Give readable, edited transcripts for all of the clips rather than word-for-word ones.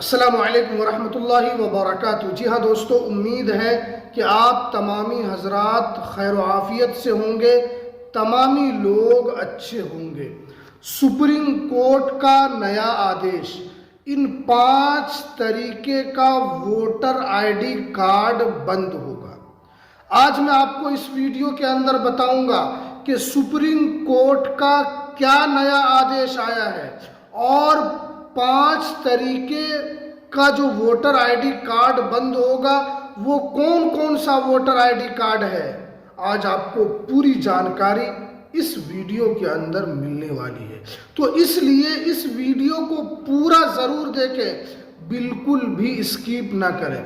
अस्सलामु अलैकुम वरहमतुल्लाहि वबरकातुहू। जी हाँ दोस्तों, उम्मीद है कि आप तमामी हजरात खैर आफियत से होंगे, तमामी लोग अच्छे होंगे। सुप्रीम कोर्ट का नया आदेश, इन 5 तरीके का वोटर आईडी कार्ड बंद होगा। आज मैं आपको इस वीडियो के अंदर बताऊंगा कि सुप्रीम कोर्ट का क्या नया आदेश आया है और 5 तरीके का जो वोटर आईडी कार्ड बंद होगा वो कौन कौन सा वोटर आईडी कार्ड है। आज आपको पूरी जानकारी इस वीडियो के अंदर मिलने वाली है, तो इसलिए इस वीडियो को पूरा ज़रूर देखें, बिल्कुल भी स्किप ना करें।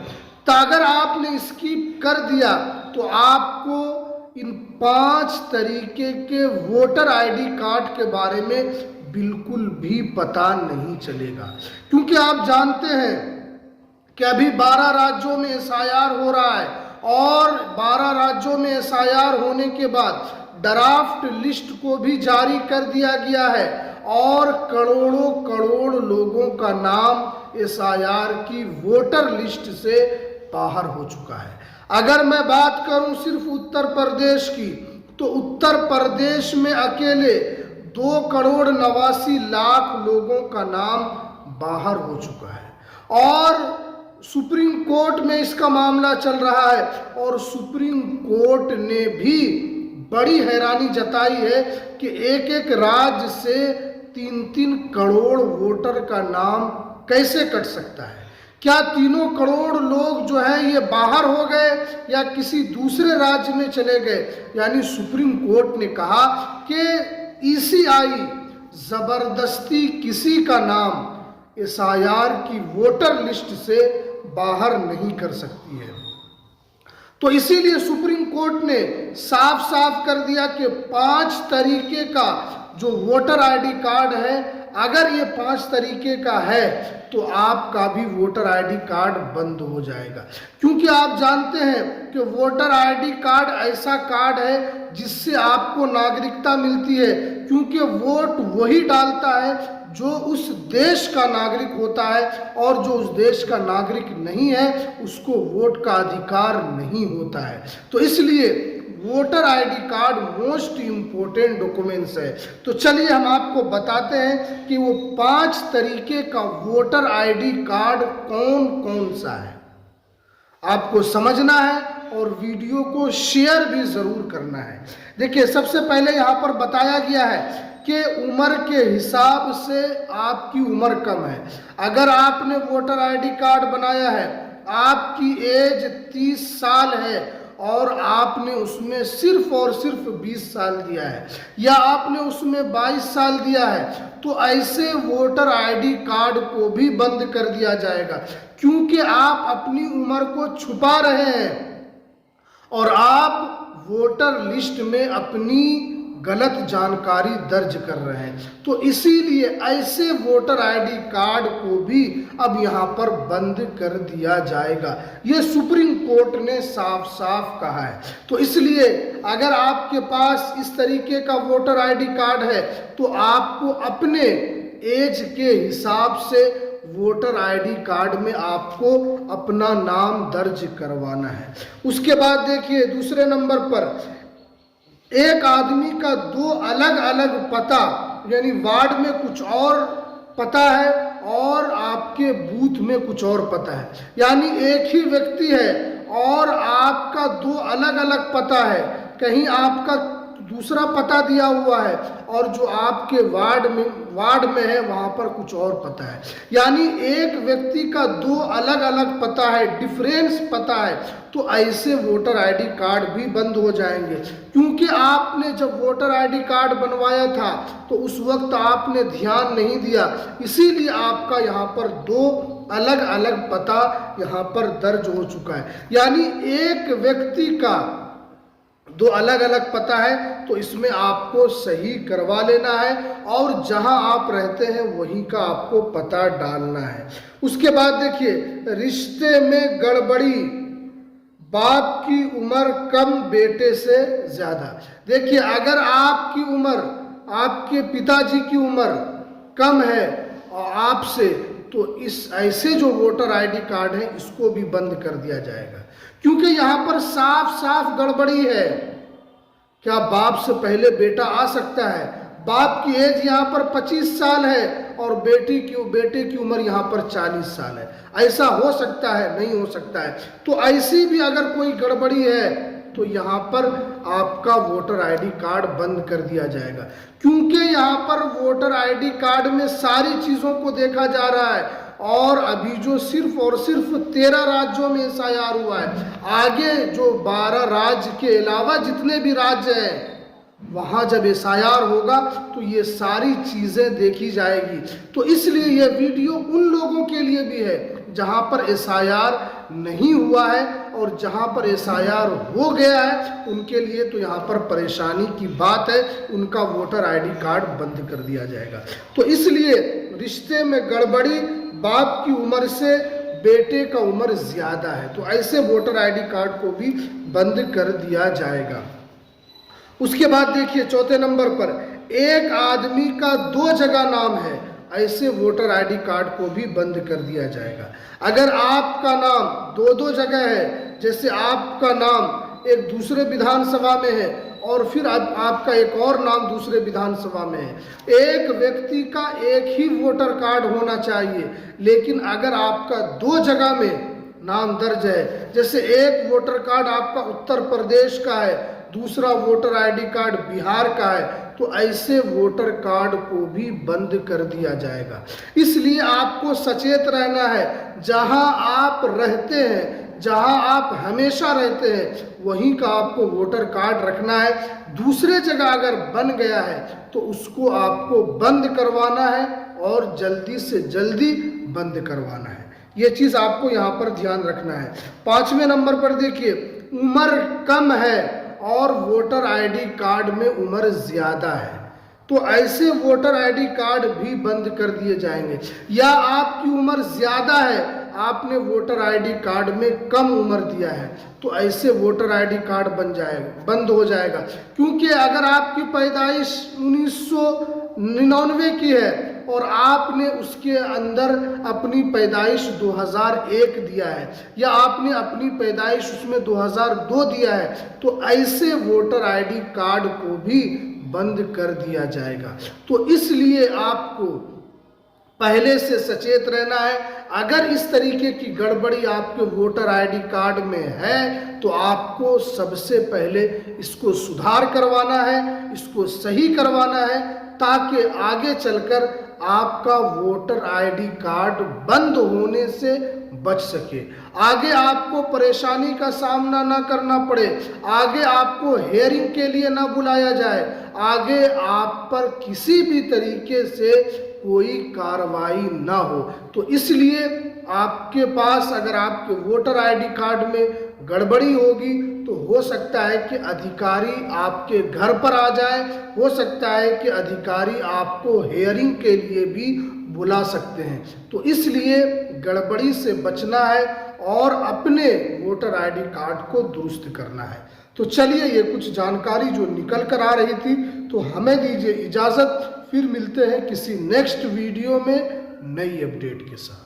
तो अगर आपने स्किप कर दिया तो आपको इन 5 तरीके के वोटर आईडी कार्ड के बारे में बिल्कुल भी पता नहीं चलेगा। क्योंकि आप जानते हैं कि अभी 12 राज्यों में एसआईआर हो रहा है और 12 राज्यों में एसआईआर होने के बाद ड्राफ्ट लिस्ट को भी जारी कर दिया गया है और करोड़ों करोड़ लोगों का नाम एसआईआर की वोटर लिस्ट से बाहर हो चुका है। अगर मैं बात करूं सिर्फ उत्तर प्रदेश की, तो उत्तर प्रदेश में अकेले 2,89,00,000 लोगों का नाम बाहर हो चुका है और सुप्रीम कोर्ट में इसका मामला चल रहा है और सुप्रीम कोर्ट ने भी बड़ी हैरानी जताई है कि एक एक राज्य से 3-3 करोड़ वोटर का नाम कैसे कट सकता है। क्या 3 करोड़ लोग जो है ये बाहर हो गए या किसी दूसरे राज्य में चले गए। यानी सुप्रीम कोर्ट ने कहा कि ईसीआई जबरदस्ती किसी का नाम एसआईआर की वोटर लिस्ट से बाहर नहीं कर सकती है। तो इसीलिए सुप्रीम कोर्ट ने साफ साफ कर दिया कि 5 तरीके का जो वोटर आईडी कार्ड है, अगर ये 5 तरीके का है तो आपका भी वोटर आईडी कार्ड बंद हो जाएगा। क्योंकि आप जानते हैं कि वोटर आईडी कार्ड ऐसा कार्ड है जिससे आपको नागरिकता मिलती है, क्योंकि वोट वही डालता है जो उस देश का नागरिक होता है और जो उस देश का नागरिक नहीं है उसको वोट का अधिकार नहीं होता है। तो इसलिए voter ID card most important documents है। तो चलिए हम आपको बताते हैं कि वो 5 तरीके का वोटर आईडी कार्ड कौन कौन सा है। आपको समझना है और वीडियो को शेयर भी जरूर करना है। देखिए, सबसे पहले यहाँ पर बताया गया है कि उम्र के हिसाब से आपकी उम्र कम है। अगर आपने वोटर आईडी कार्ड बनाया है, आपकी एज 30 साल है और आपने उसमें सिर्फ और सिर्फ 20 साल दिया है या आपने उसमें 22 साल दिया है, तो ऐसे वोटर आईडी कार्ड को भी बंद कर दिया जाएगा। क्योंकि आप अपनी उम्र को छुपा रहे हैं और आप वोटर लिस्ट में अपनी गलत जानकारी दर्ज कर रहे हैं। तो इसीलिए ऐसे वोटर आईडी कार्ड को भी अब यहाँ पर बंद कर दिया जाएगा। ये सुप्रीम कोर्ट ने साफ साफ कहा है। तो इसलिए अगर आपके पास इस तरीके का वोटर आईडी कार्ड है तो आपको अपने एज के हिसाब से वोटर आईडी कार्ड में आपको अपना नाम दर्ज करवाना है। उसके बाद देखिए, दूसरे नंबर पर एक आदमी का 2 अलग अलग पता, यानी वार्ड में कुछ और पता है और आपके बूथ में कुछ और पता है। यानी एक ही व्यक्ति है और आपका 2 अलग अलग पता है। कहीं आपका दूसरा पता दिया हुआ है और जो आपके वार्ड में है वहां पर कुछ और पता है। यानी एक व्यक्ति का 2 अलग अलग पता है, डिफरेंस पता है। तो ऐसे वोटर आईडी कार्ड भी बंद हो जाएंगे। क्योंकि आपने जब वोटर आईडी कार्ड बनवाया था तो उस वक्त आपने ध्यान नहीं दिया, इसीलिए आपका यहाँ पर 2 अलग अलग पता यहाँ पर दर्ज हो चुका है। यानी एक व्यक्ति का 2 अलग अलग पता है, तो इसमें आपको सही करवा लेना है और जहां आप रहते हैं वहीं का आपको पता डालना है। उसके बाद देखिए, रिश्ते में गड़बड़ी, बाप की उम्र कम बेटे से ज्यादा। देखिए, अगर आपकी उम्र, आपके पिताजी की उम्र कम है और आपसे, तो इस ऐसे जो वोटर आईडी कार्ड है इसको भी बंद कर दिया जाएगा, क्योंकि यहाँ पर साफ साफ गड़बड़ी है। क्या बाप से पहले बेटा आ सकता है? बाप की एज यहाँ पर 25 साल है और बेटे की उम्र यहाँ पर 40 साल है। ऐसा हो सकता है? नहीं हो सकता है। तो ऐसी भी अगर कोई गड़बड़ी है तो यहाँ पर आपका वोटर आईडी कार्ड बंद कर दिया जाएगा, क्योंकि यहाँ पर वोटर आईडी कार्ड में सारी चीज़ों को देखा जा रहा है। और अभी जो सिर्फ और सिर्फ 13 राज्यों में एसआईआर हुआ है, आगे जो 12 राज्य के अलावा जितने भी राज्य हैं वहाँ जब एसआईआर होगा तो ये सारी चीज़ें देखी जाएगी। तो इसलिए ये वीडियो उन लोगों के लिए भी है जहाँ पर एसआईआर नहीं हुआ है, और जहाँ पर एसआईआर हो गया है उनके लिए तो यहाँ पर परेशानी की बात है, उनका वोटर आईडी कार्ड बंद कर दिया जाएगा। तो इसलिए रिश्ते में गड़बड़ी, बाप की उम्र से बेटे का उम्र ज़्यादा है, तो ऐसे वोटर आईडी कार्ड को भी बंद कर दिया जाएगा। उसके बाद देखिए चौथे नंबर पर, एक आदमी का 2 जगह नाम है, ऐसे वोटर आईडी कार्ड को भी बंद कर दिया जाएगा। अगर आपका नाम 2 जगह है, जैसे आपका नाम एक दूसरे विधानसभा में है और फिर आपका एक और नाम दूसरे विधानसभा में है, एक व्यक्ति का एक ही वोटर कार्ड होना चाहिए। लेकिन अगर आपका 2 जगह में नाम दर्ज है, जैसे एक वोटर कार्ड आपका उत्तर प्रदेश का है, दूसरा वोटर आईडी कार्ड बिहार का है, तो ऐसे वोटर कार्ड को भी बंद कर दिया जाएगा। इसलिए आपको सचेत रहना है, जहां आप रहते हैं, जहां आप हमेशा रहते हैं, वहीं का आपको वोटर कार्ड रखना है। दूसरे जगह अगर बन गया है तो उसको आपको बंद करवाना है और जल्दी से जल्दी बंद करवाना है। ये चीज़ आपको यहाँ पर ध्यान रखना है। 5वें नंबर पर देखिए, उम्र कम है और वोटर आईडी कार्ड में उम्र ज़्यादा है, तो ऐसे वोटर आईडी कार्ड भी बंद कर दिए जाएंगे। या आपकी उम्र ज़्यादा है, आपने वोटर आईडी कार्ड में कम उम्र दिया है, तो ऐसे वोटर आईडी कार्ड बंद हो जाएगा। क्योंकि अगर आपकी पैदाइश 1999 की है और आपने उसके अंदर अपनी पैदाइश 2001 दिया है, या आपने अपनी पैदाइश उसमें 2002 दिया है, तो ऐसे वोटर आईडी कार्ड को भी बंद कर दिया जाएगा। तो इसलिए आपको पहले से सचेत रहना है। अगर इस तरीके की गड़बड़ी आपके वोटर आईडी कार्ड में है तो आपको सबसे पहले इसको सुधार करवाना है, इसको सही करवाना है, ताकि आगे चलकर आपका वोटर आईडी कार्ड बंद होने से बच सके, आगे आपको परेशानी का सामना ना करना पड़े, आगे आपको हेयरिंग के लिए ना बुलाया जाए, आगे आप पर किसी भी तरीके से कोई कार्रवाई ना हो। तो इसलिए आपके पास अगर आपके वोटर आईडी कार्ड में गड़बड़ी होगी तो हो सकता है कि अधिकारी आपके घर पर आ जाए, हो सकता है कि अधिकारी आपको हेयरिंग के लिए भी बुला सकते हैं। तो इसलिए गड़बड़ी से बचना है और अपने वोटर आईडी कार्ड को दुरुस्त करना है। तो चलिए, ये कुछ जानकारी जो निकल कर आ रही थी, तो हमें दीजिए इजाज़त, फिर मिलते हैं किसी नेक्स्ट वीडियो में नई अपडेट के साथ।